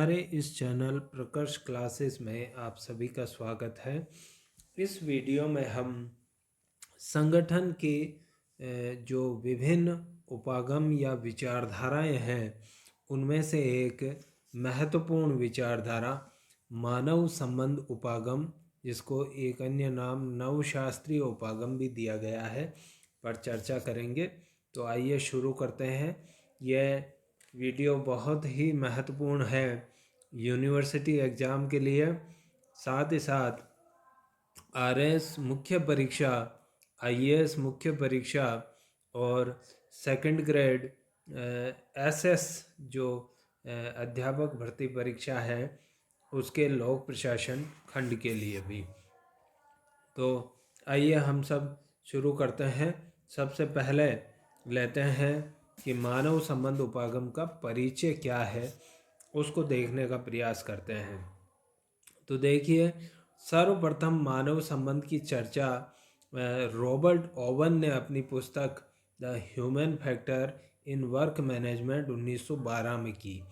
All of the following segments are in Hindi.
हमारे इस चैनल प्रकर्ष क्लासेस में आप सभी का स्वागत है। इस वीडियो में हम संगठन के जो विभिन्न उपागम या विचारधाराएं हैं उनमें से एक महत्वपूर्ण विचारधारा मानव संबंध उपागम, जिसको एक अन्य नाम नवशास्त्रीय उपागम भी दिया गया है, पर चर्चा करेंगे। तो आइए शुरू करते हैं। यह वीडियो बहुत ही महत्वपूर्ण है यूनिवर्सिटी एग्ज़ाम के लिए, साथ ही साथ आरएस मुख्य परीक्षा, आईएएस मुख्य परीक्षा और सेकंड ग्रेड एसएस जो अध्यापक भर्ती परीक्षा है उसके लोक प्रशासन खंड के लिए भी। तो आइए हम सब शुरू करते हैं। सबसे पहले लेते हैं कि मानव संबंध उपागम का परिचय क्या है, उसको देखने का प्रयास करते हैं। तो देखिए, सर्वप्रथम मानव संबंध की चर्चा रॉबर्ट ओवन ने अपनी पुस्तक the human factor in work management 1912 में की।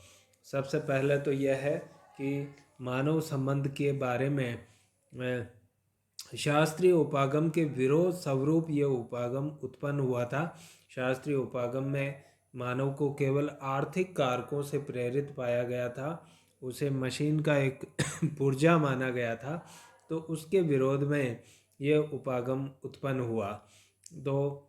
सबसे पहले तो यह है कि मानव संबंध के बारे में शास्त्रीय उपागम के विरोध स्वरूप यह उपागम उत्पन्न हुआ था। शास्त्रीय उपागम में मानव को केवल आर्थिक कारकों से प्रेरित पाया गया था, उसे मशीन का एक पुर्जा माना गया था, तो उसके विरोध में यह उपागम उत्पन्न हुआ। तो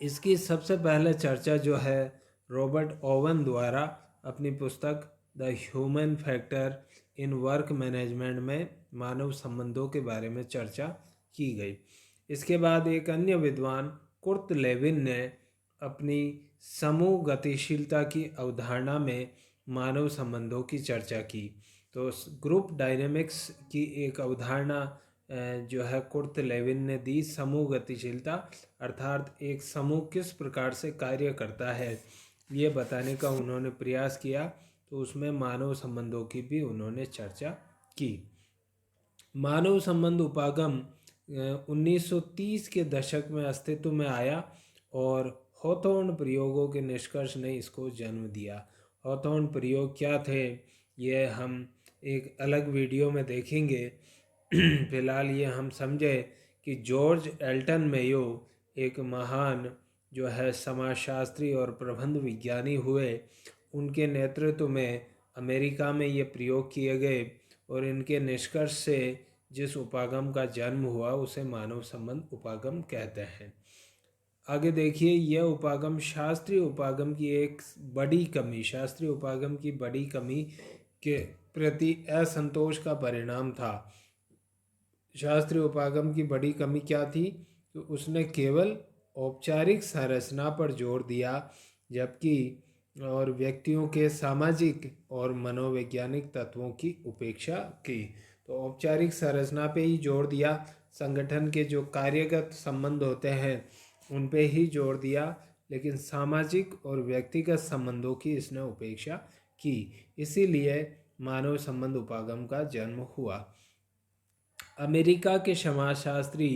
इसकी सबसे पहले चर्चा जो है रॉबर्ट ओवन द्वारा अपनी पुस्तक the human factor in work management में मानव संबंधों के बारे में चर्चा की गई। इसके बाद एक अन्य विद्वान कुर्ट लेविन ने अपनी समूह गतिशीलता की अवधारणा में मानव संबंधों की चर्चा की। तो ग्रुप डायनेमिक्स की एक अवधारणा जो है कुर्ट लेविन ने दी। समूह गतिशीलता अर्थात एक समूह किस प्रकार से कार्य करता है ये बताने का उन्होंने प्रयास किया, तो उसमें मानव संबंधों की भी उन्होंने चर्चा की। मानव संबंध उपागम 1930 के दशक में अस्तित्व में आया और हॉथॉर्न प्रयोगों के निष्कर्ष ने इसको जन्म दिया। हॉथॉर्न प्रयोग क्या थे ये हम एक अलग वीडियो में देखेंगे। फिलहाल ये हम समझे कि जॉर्ज एल्टन मेयो एक महान जो है समाजशास्त्री और प्रबंध विज्ञानी हुए। उनके नेतृत्व में अमेरिका में ये प्रयोग किए गए और इनके निष्कर्ष से जिस उपागम का जन्म हुआ उसे मानव संबंध उपागम कहते हैं। आगे देखिए, यह उपागम शास्त्रीय उपागम की एक बड़ी कमी, शास्त्रीय उपागम की बड़ी कमी के प्रति असंतोष का परिणाम था। शास्त्रीय उपागम की बड़ी कमी क्या थी कि उसने केवल औपचारिक संरचना पर जोर दिया, जबकि और व्यक्तियों के सामाजिक और मनोवैज्ञानिक तत्वों की उपेक्षा की। तो औपचारिक संरचना पे ही जोर दिया, संगठन के जो कार्यगत संबंध होते हैं उन पे ही जोर दिया, लेकिन सामाजिक और व्यक्तिगत संबंधों की इसने उपेक्षा की। इसीलिए मानव संबंध उपागम का जन्म हुआ। अमेरिका के समाजशास्त्री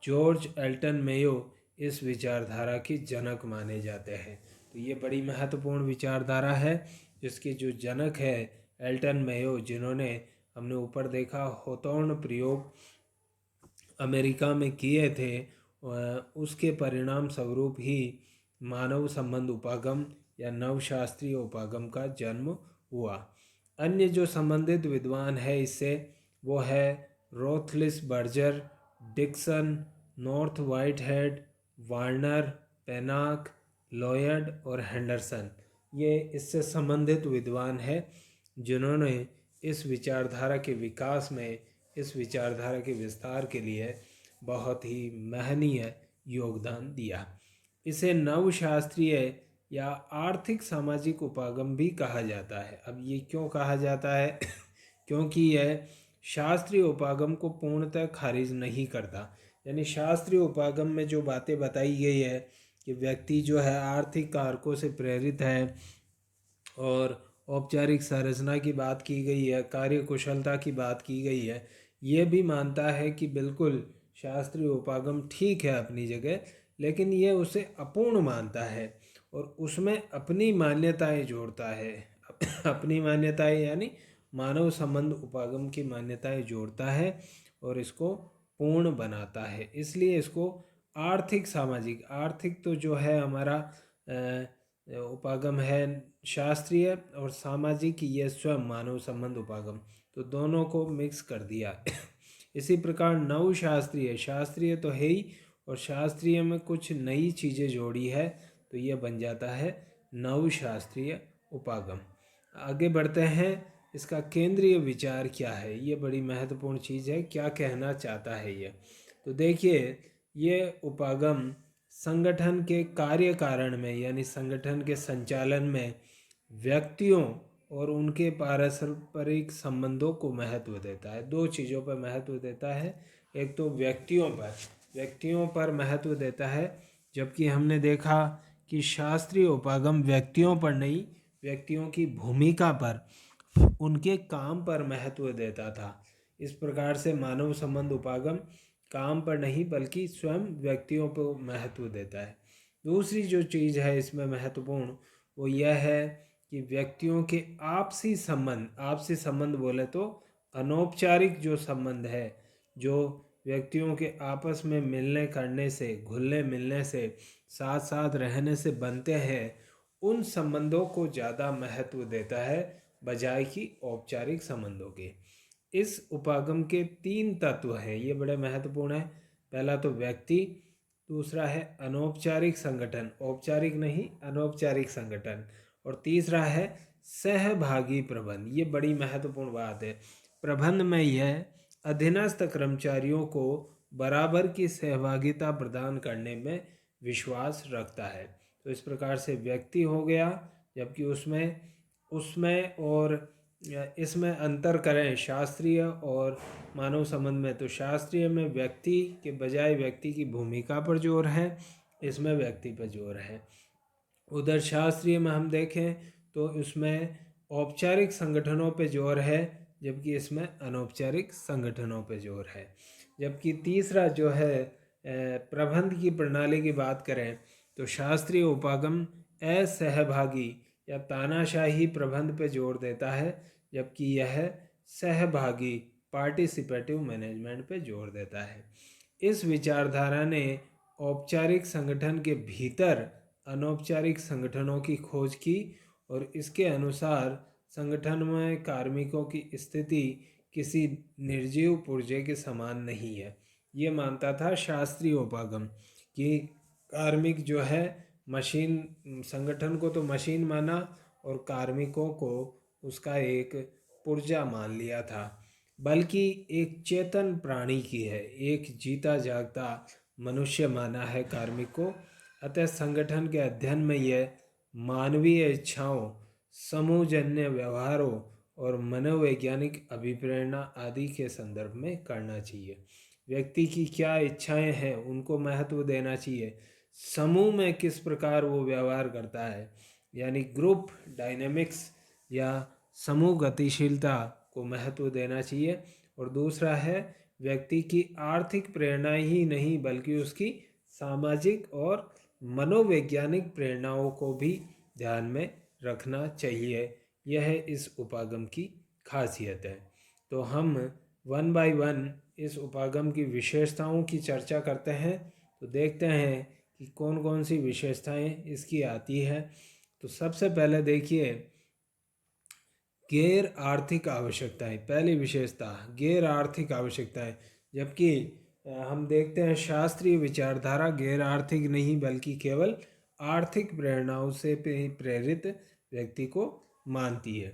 जॉर्ज एल्टन मेयो इस विचारधारा के जनक माने जाते हैं। तो ये बड़ी महत्वपूर्ण विचारधारा है जिसके जो जनक है एल्टन मेयो, जिन्होंने हमने ऊपर देखा हॉथॉर्न प्रयोग अमेरिका में किए थे, उसके परिणाम स्वरूप ही मानव संबंध उपागम या नवशास्त्रीय उपागम का जन्म हुआ। अन्य जो संबंधित विद्वान है इससे वो है Roethlisberger, Dickson, North Whitehead, Warner, Pennock, Lloyd और हेंडरसन। ये इससे संबंधित विद्वान हैं जिन्होंने इस विचारधारा के विकास में, इस विचारधारा के विस्तार के लिए बहुत ही महनीय योगदान दिया। इसे नवशास्त्रीय या आर्थिक सामाजिक उपागम भी कहा जाता है। अब ये क्यों कहा जाता है? क्योंकि यह शास्त्रीय उपागम को पूर्णतः खारिज नहीं करता। यानी शास्त्रीय उपागम में जो बातें बताई गई है कि व्यक्ति जो है आर्थिक कारकों से प्रेरित है और औपचारिक संरचना की बात की गई है, कार्य कुशलता की बात की गई है, ये भी मानता है कि बिल्कुल शास्त्रीय उपागम ठीक है अपनी जगह, लेकिन ये उसे अपूर्ण मानता है और उसमें अपनी मान्यताएं जोड़ता है। अपनी मान्यताएं यानी मानव संबंध उपागम की मान्यताएं जोड़ता है और इसको पूर्ण बनाता है। इसलिए इसको आर्थिक सामाजिक, आर्थिक तो जो है हमारा उपागम है शास्त्रीय, और सामाजिक ये स्वयं मानव संबंध उपागम, तो दोनों को मिक्स कर दिया। इसी प्रकार नव शास्त्रीय, शास्त्रीय तो है ही और शास्त्रीय में कुछ नई चीज़ें जोड़ी है, तो ये बन जाता है नव शास्त्रीय उपागम। आगे बढ़ते हैं, इसका केंद्रीय विचार क्या है, ये बड़ी महत्वपूर्ण चीज़ है, क्या कहना चाहता है ये। तो देखिए, ये उपागम संगठन के कार्य कारण में यानी संगठन के संचालन में व्यक्तियों और उनके पारस्परिक संबंधों को महत्व देता है। दो चीज़ों पर महत्व देता है, एक तो व्यक्तियों पर महत्व देता है, जबकि हमने देखा कि शास्त्रीय उपागम व्यक्तियों पर नहीं, व्यक्तियों की भूमिका पर, उनके काम पर महत्व देता था। इस प्रकार से मानव संबंध उपागम काम पर नहीं बल्कि स्वयं व्यक्तियों पर महत्व देता है। दूसरी जो चीज़ है इसमें महत्वपूर्ण, वो यह है कि व्यक्तियों के आपसी संबंध बोले तो अनौपचारिक जो संबंध है, जो व्यक्तियों के आपस में मिलने करने से, घुलने मिलने से, साथ साथ रहने से बनते हैं, उन संबंधों को ज़्यादा महत्व देता है बजाय कि औपचारिक संबंधों के। इस उपागम के 3 तत्व हैं, ये बड़े महत्वपूर्ण हैं। पहला तो व्यक्ति, दूसरा है अनौपचारिक संगठन, औपचारिक नहीं अनौपचारिक संगठन, और तीसरा है सहभागी प्रबंध। ये बड़ी महत्वपूर्ण बात है। प्रबंध में यह अधीनस्थ कर्मचारियों को बराबर की सहभागिता प्रदान करने में विश्वास रखता है। तो इस प्रकार से व्यक्ति हो गया, जबकि उसमें और इसमें अंतर करें शास्त्रीय और मानव संबंध में, तो शास्त्रीय में व्यक्ति के बजाय व्यक्ति की भूमिका पर जोर है, इसमें व्यक्ति पर जोर है। उधर शास्त्रीय में हम देखें तो उसमें औपचारिक संगठनों पे जोर है, जबकि इसमें अनौपचारिक संगठनों पे जोर है। जबकि तीसरा जो है प्रबंध की प्रणाली की बात करें तो शास्त्रीय उपागम असहभागी या तानाशाही प्रबंध पे जोर देता है, जबकि यह सहभागी पार्टिसिपेटिव मैनेजमेंट पे जोर देता है। इस विचारधारा ने औपचारिक संगठन के भीतर अनौपचारिक संगठनों की खोज की और इसके अनुसार संगठन में कार्मिकों की स्थिति किसी निर्जीव पुर्जे के समान नहीं है। ये मानता था शास्त्रीय उपागम कि कार्मिक जो है मशीन, संगठन को तो मशीन माना और कार्मिकों को उसका एक पुर्जा मान लिया था, बल्कि एक चेतन प्राणी की है, एक जीता जागता मनुष्य माना है कार्मिक को। अतः संगठन के अध्ययन में यह मानवीय इच्छाओं, समूहजन्य व्यवहारों और मनोवैज्ञानिक अभिप्रेरणा आदि के संदर्भ में करना चाहिए। व्यक्ति की क्या इच्छाएं हैं उनको महत्व देना चाहिए, समूह में किस प्रकार वो व्यवहार करता है यानी ग्रुप डायनेमिक्स या समूह गतिशीलता को महत्व देना चाहिए, और दूसरा है व्यक्ति की आर्थिक प्रेरणा ही नहीं बल्कि उसकी सामाजिक और मनोवैज्ञानिक प्रेरणाओं को भी ध्यान में रखना चाहिए। यह इस उपागम की खासियत है। तो हम 1 बाय 1 इस उपागम की विशेषताओं की चर्चा करते हैं, तो देखते हैं कि कौन कौन सी विशेषताएं इसकी आती है। तो सबसे पहले देखिए गैर आर्थिक आवश्यकताएं, पहली विशेषता गैर आर्थिक आवश्यकताएं, जबकि हम देखते हैं शास्त्रीय विचारधारा गैर आर्थिक नहीं बल्कि केवल आर्थिक प्रेरणाओं से प्रेरित व्यक्ति को मानती है।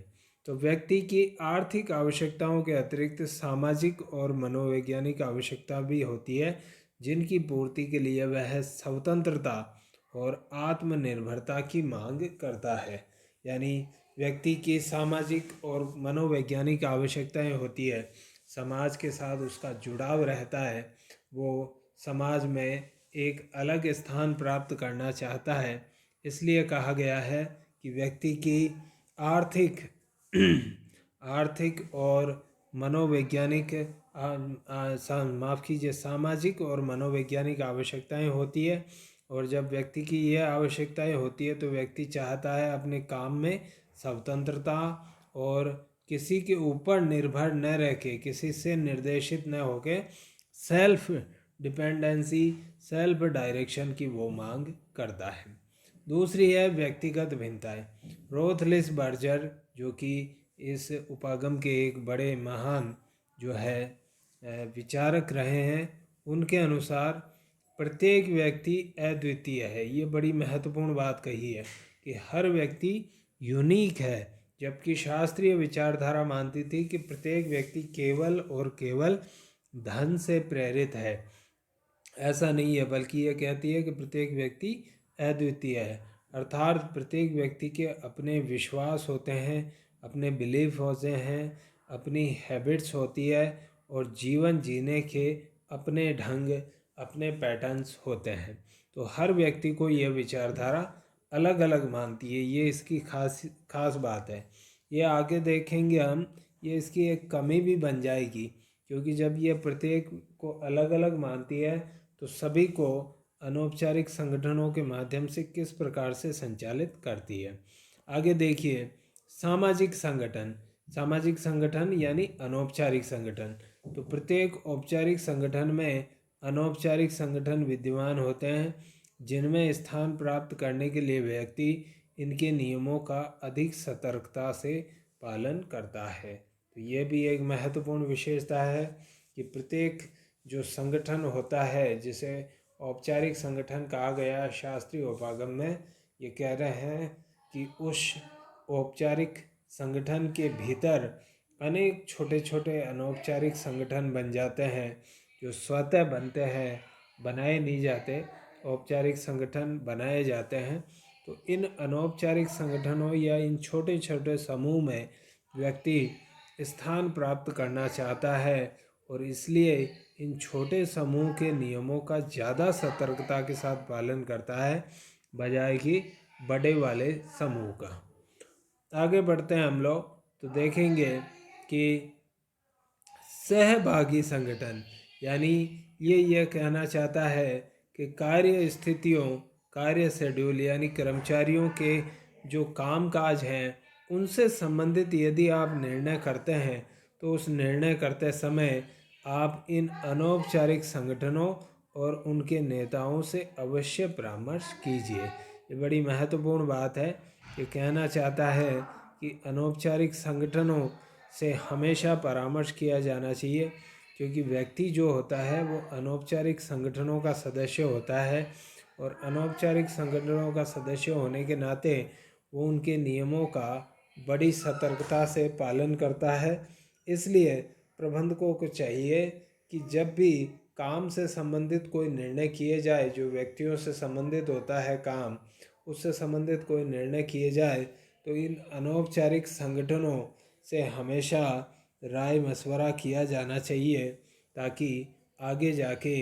तो व्यक्ति की आर्थिक आवश्यकताओं के अतिरिक्त सामाजिक और मनोवैज्ञानिक आवश्यकता भी होती है, जिनकी पूर्ति के लिए वह स्वतंत्रता और आत्मनिर्भरता की मांग करता है। यानी व्यक्ति की सामाजिक और मनोवैज्ञानिक आवश्यकताएं होती है, समाज के साथ उसका जुड़ाव रहता है, वो समाज में एक अलग स्थान प्राप्त करना चाहता है। इसलिए कहा गया है कि व्यक्ति की आर्थिक आर्थिक और मनोवैज्ञानिक माफ़ कीजिए सामाजिक और मनोवैज्ञानिक आवश्यकताएं होती है, और जब व्यक्ति की यह आवश्यकताएं होती है तो व्यक्ति चाहता है अपने काम में स्वतंत्रता और किसी के ऊपर निर्भर न रह के, किसी से निर्देशित न होके सेल्फ डिपेंडेंसी, सेल्फ डायरेक्शन की वो मांग करता है। दूसरी है व्यक्तिगत भिन्नताएं। रोथलिस बर्जर जो कि इस उपागम के एक बड़े महान जो है विचारक रहे हैं, उनके अनुसार प्रत्येक व्यक्ति अद्वितीय है। ये बड़ी महत्वपूर्ण बात कही है कि हर व्यक्ति यूनिक है, जबकि शास्त्रीय विचारधारा मानती थी कि प्रत्येक व्यक्ति केवल और केवल धन से प्रेरित है। ऐसा नहीं है, बल्कि ये कहती है कि प्रत्येक व्यक्ति अद्वितीय है, अर्थात प्रत्येक व्यक्ति के अपने विश्वास होते हैं, अपने बिलीफ होते हैं, अपनी हैबिट्स होती है और जीवन जीने के अपने ढंग, अपने पैटर्न्स होते हैं। तो हर व्यक्ति को यह विचारधारा अलग अलग मानती है, ये इसकी खास बात है। ये आगे देखेंगे हम, ये इसकी एक कमी भी बन जाएगी, क्योंकि जब ये प्रत्येक को अलग अलग मानती है तो सभी को अनौपचारिक संगठनों के माध्यम से किस प्रकार से संचालित करती है। आगे देखिए, सामाजिक संगठन। सामाजिक संगठन यानी अनौपचारिक संगठन। तो प्रत्येक औपचारिक संगठन में अनौपचारिक संगठन विद्यमान होते हैं, जिनमें स्थान प्राप्त करने के लिए व्यक्ति इनके नियमों का अधिक सतर्कता से पालन करता है। तो ये भी एक महत्वपूर्ण विशेषता है कि प्रत्येक जो संगठन होता है, जिसे औपचारिक संगठन कहा गया शास्त्रीय उपागम में, ये कह रहे हैं कि उस औपचारिक संगठन के भीतर अनेक छोटे छोटे अनौपचारिक संगठन बन जाते हैं, जो स्वतः बनते हैं, बनाए नहीं जाते, औपचारिक संगठन बनाए जाते हैं। तो इन अनौपचारिक संगठनों या इन छोटे छोटे समूह में व्यक्ति स्थान प्राप्त करना चाहता है और इसलिए इन छोटे समूह के नियमों का ज़्यादा सतर्कता के साथ पालन करता है, बजाय कि बड़े वाले समूह का। आगे बढ़ते हैं हम लोग, तो देखेंगे कि सहभागी संगठन यानी ये कहना चाहता है कि कार्य स्थितियों, कार्य शेड्यूल यानी कर्मचारियों के जो कामकाज हैं उनसे संबंधित यदि आप निर्णय करते हैं तो उस निर्णय करते समय आप इन अनौपचारिक संगठनों और उनके नेताओं से अवश्य परामर्श कीजिए। ये बड़ी महत्वपूर्ण बात है। ये कहना चाहता है कि अनौपचारिक संगठनों से हमेशा परामर्श किया जाना चाहिए, क्योंकि व्यक्ति जो होता है वो अनौपचारिक संगठनों का सदस्य होता है और अनौपचारिक संगठनों का सदस्य होने के नाते वो उनके नियमों का बड़ी सतर्कता से पालन करता है। इसलिए प्रबंधकों को चाहिए कि जब भी काम से संबंधित कोई निर्णय किए जाए, जो व्यक्तियों से संबंधित होता है काम, उससे संबंधित कोई निर्णय किए जाए, तो इन अनौपचारिक संगठनों से हमेशा राय मशवरा किया जाना चाहिए, ताकि आगे जाके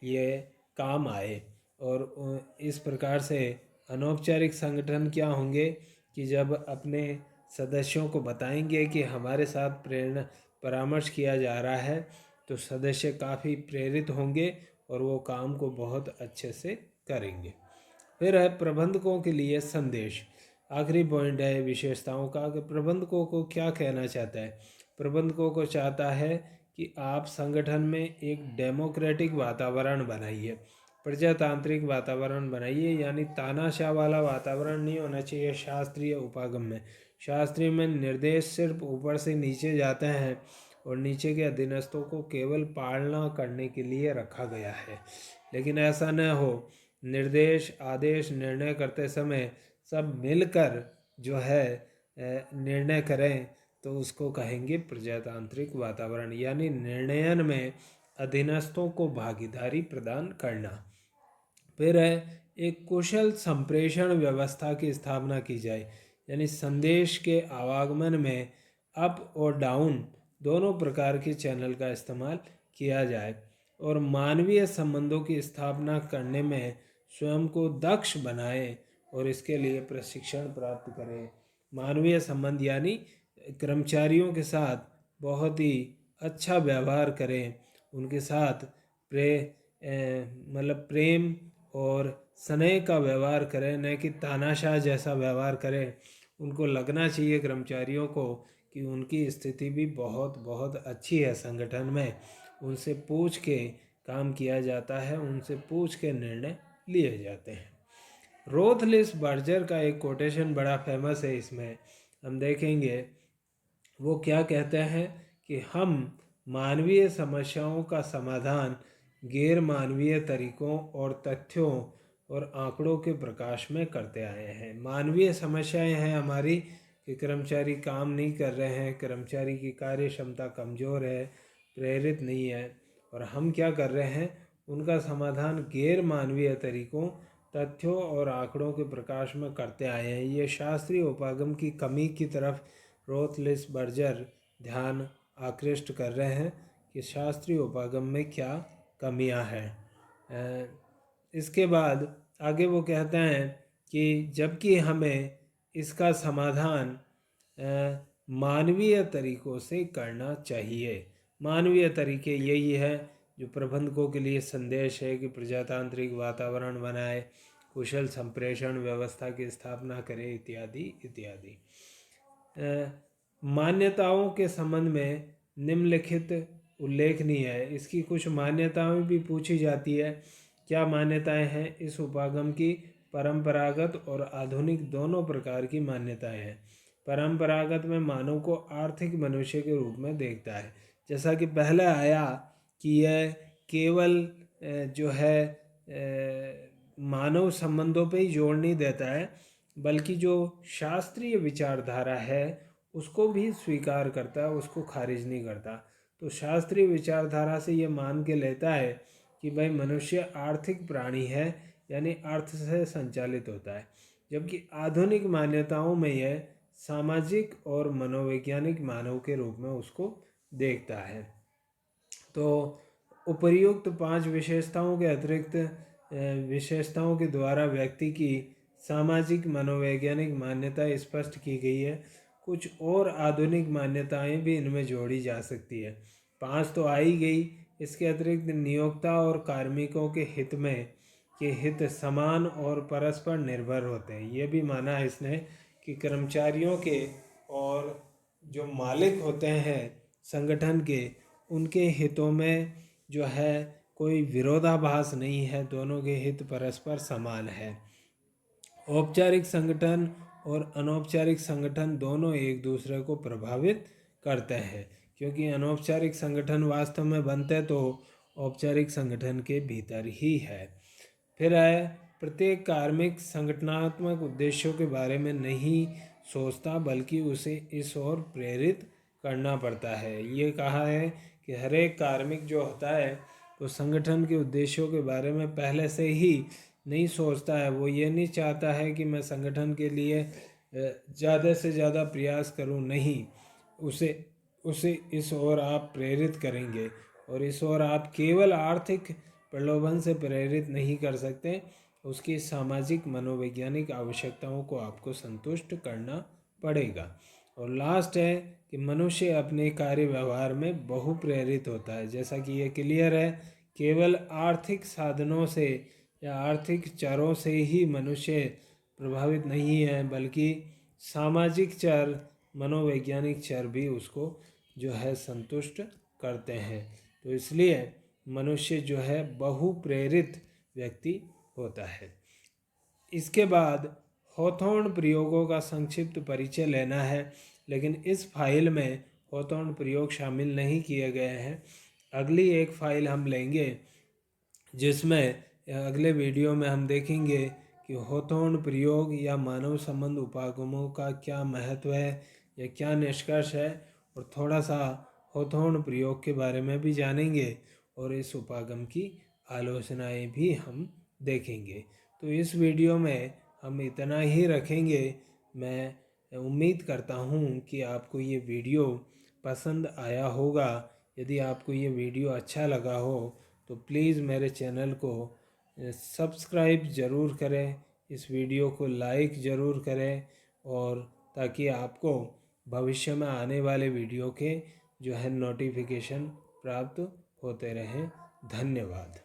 ये काम आए। और इस प्रकार से अनौपचारिक संगठन क्या होंगे कि जब अपने सदस्यों को बताएंगे कि हमारे साथ प्रेरणा परामर्श किया जा रहा है, तो सदस्य काफ़ी प्रेरित होंगे और वो काम को बहुत अच्छे से करेंगे। फिर है प्रबंधकों के लिए संदेश। आखिरी पॉइंट है विशेषताओं का, कि प्रबंधकों को क्या कहना चाहता है। प्रबंधकों को चाहता है कि आप संगठन में एक डेमोक्रेटिक वातावरण बनाइए, प्रजातांत्रिक वातावरण बनाइए, यानी तानाशाह वाला वातावरण नहीं होना चाहिए शास्त्रीय उपागम में। शास्त्रीय में निर्देश सिर्फ ऊपर से नीचे जाते हैं और नीचे के अधीनस्थों को केवल पालना करने के लिए रखा गया है, लेकिन ऐसा न हो। निर्देश, आदेश, निर्णय करते समय सब मिलकर जो है निर्णय करें, तो उसको कहेंगे प्रजातांत्रिक वातावरण, यानी निर्णयन में अधीनस्थों को भागीदारी प्रदान करना। फिर है एक कुशल संप्रेषण व्यवस्था की स्थापना की जाए, यानी संदेश के आवागमन में अप और डाउन दोनों प्रकार के चैनल का इस्तेमाल किया जाए और मानवीय संबंधों की स्थापना करने में स्वयं को दक्ष बनाए और इसके लिए प्रशिक्षण प्राप्त करें। मानवीय संबंध यानी कर्मचारियों के साथ बहुत ही अच्छा व्यवहार करें, उनके साथ प्रेम और स्नेह का व्यवहार करें, न कि तानाशाह जैसा व्यवहार करें। उनको लगना चाहिए कर्मचारियों को कि उनकी स्थिति भी बहुत बहुत अच्छी है संगठन में। उनसे पूछ के काम किया जाता है, उनसे पूछ के निर्णय लिए जाते हैं। रोथलिस बर्जर का एक कोटेशन बड़ा फेमस है, इसमें हम देखेंगे वो क्या कहते हैं कि हम मानवीय समस्याओं का समाधान गैर मानवीय तरीकों और तथ्यों और आंकड़ों के प्रकाश में करते आए हैं। मानवीय समस्याएं हैं हमारी कि कर्मचारी काम नहीं कर रहे हैं, कर्मचारी की कार्य क्षमता कमज़ोर है, प्रेरित नहीं है, और हम क्या कर रहे हैं, उनका समाधान गैर मानवीय तरीकों, तथ्यों और आंकड़ों के प्रकाश में करते आए हैं। ये शास्त्रीय उपागम की कमी की तरफ रोथलिस बर्जर ध्यान आकृष्ट कर रहे हैं कि शास्त्रीय उपागम में क्या कमियां हैं। इसके बाद आगे वो कहते हैं कि जबकि हमें इसका समाधान मानवीय तरीकों से करना चाहिए। मानवीय तरीके यही है जो प्रबंधकों के लिए संदेश है कि प्रजातांत्रिक वातावरण बनाए, कुशल संप्रेषण व्यवस्था की स्थापना करें, इत्यादि इत्यादि। मान्यताओं के संबंध में निम्नलिखित उल्लेखनीय है। इसकी कुछ मान्यताएं भी पूछी जाती है। क्या मान्यताएं हैं इस उपागम की? परंपरागत और आधुनिक दोनों प्रकार की मान्यताएं हैं। परंपरागत में मानव को आर्थिक मनुष्य के रूप में देखता है, जैसा कि पहले आया कि यह केवल जो है मानव संबंधों पे ही जोड़ नहीं देता है, बल्कि जो शास्त्रीय विचारधारा है उसको भी स्वीकार करता है, उसको खारिज नहीं करता। तो शास्त्रीय विचारधारा से ये मान के लेता है कि भाई मनुष्य आर्थिक प्राणी है, यानी अर्थ से संचालित होता है। जबकि आधुनिक मान्यताओं में यह सामाजिक और मनोवैज्ञानिक मानव के रूप में उसको देखता है। तो उपर्युक्त 5 विशेषताओं के अतिरिक्त विशेषताओं के द्वारा व्यक्ति की सामाजिक मनोवैज्ञानिक मान्यता स्पष्ट की गई है। कुछ और आधुनिक मान्यताएं भी इनमें जोड़ी जा सकती है। 5 तो आ ही गई, इसके अतिरिक्त नियोक्ता और कार्मिकों के हित में के हित समान और परस्पर निर्भर होते हैं। ये भी माना है इसने कि कर्मचारियों के और जो मालिक होते हैं संगठन के, उनके हितों में जो है कोई विरोधाभास नहीं है, दोनों के हित परस्पर समान है। औपचारिक संगठन और अनौपचारिक संगठन दोनों एक दूसरे को प्रभावित करते हैं, क्योंकि अनौपचारिक संगठन वास्तव में बनते तो औपचारिक संगठन के भीतर ही है। फिर है प्रत्येक कार्मिक संगठनात्मक उद्देश्यों के बारे में नहीं सोचता, बल्कि उसे इस ओर प्रेरित करना पड़ता है। ये कहा है कि हर एक कार्मिक जो होता है वो संगठन के उद्देश्यों के बारे में पहले से ही नहीं सोचता है। वो ये नहीं चाहता है कि मैं संगठन के लिए ज़्यादा से ज़्यादा प्रयास करूं, नहीं, उसे इस ओर आप प्रेरित करेंगे, और इस ओर आप केवल आर्थिक प्रलोभन से प्रेरित नहीं कर सकते, उसकी सामाजिक मनोवैज्ञानिक आवश्यकताओं को आपको संतुष्ट करना पड़ेगा। और लास्ट है कि मनुष्य अपने कार्य व्यवहार में बहु प्रेरित होता है। जैसा कि ये क्लियर है, केवल आर्थिक साधनों से या आर्थिक चरों से ही मनुष्य प्रभावित नहीं है, बल्कि सामाजिक चर, मनोवैज्ञानिक चर भी उसको जो है संतुष्ट करते हैं। तो इसलिए मनुष्य जो है बहु प्रेरित व्यक्ति होता है। इसके बाद हॉथॉर्न प्रयोगों का संक्षिप्त परिचय लेना है, लेकिन इस फाइल में हॉथॉर्न प्रयोग शामिल नहीं किए गए हैं। अगली एक फाइल हम लेंगे जिसमें अगले वीडियो में हम देखेंगे कि हॉथॉर्न प्रयोग या मानव संबंध उपागमों का क्या महत्व है या क्या निष्कर्ष है, और थोड़ा सा हॉथॉर्न प्रयोग के बारे में भी जानेंगे और इस उपागम की आलोचनाएं भी हम देखेंगे। तो इस वीडियो में हम इतना ही रखेंगे। मैं उम्मीद करता हूँ कि आपको ये वीडियो पसंद आया होगा। यदि आपको ये वीडियो अच्छा लगा हो तो प्लीज़ मेरे चैनल को सब्सक्राइब ज़रूर करें, इस वीडियो को लाइक ज़रूर करें, और ताकि आपको भविष्य में आने वाले वीडियो के जो है नोटिफिकेशन प्राप्त होते रहें। धन्यवाद।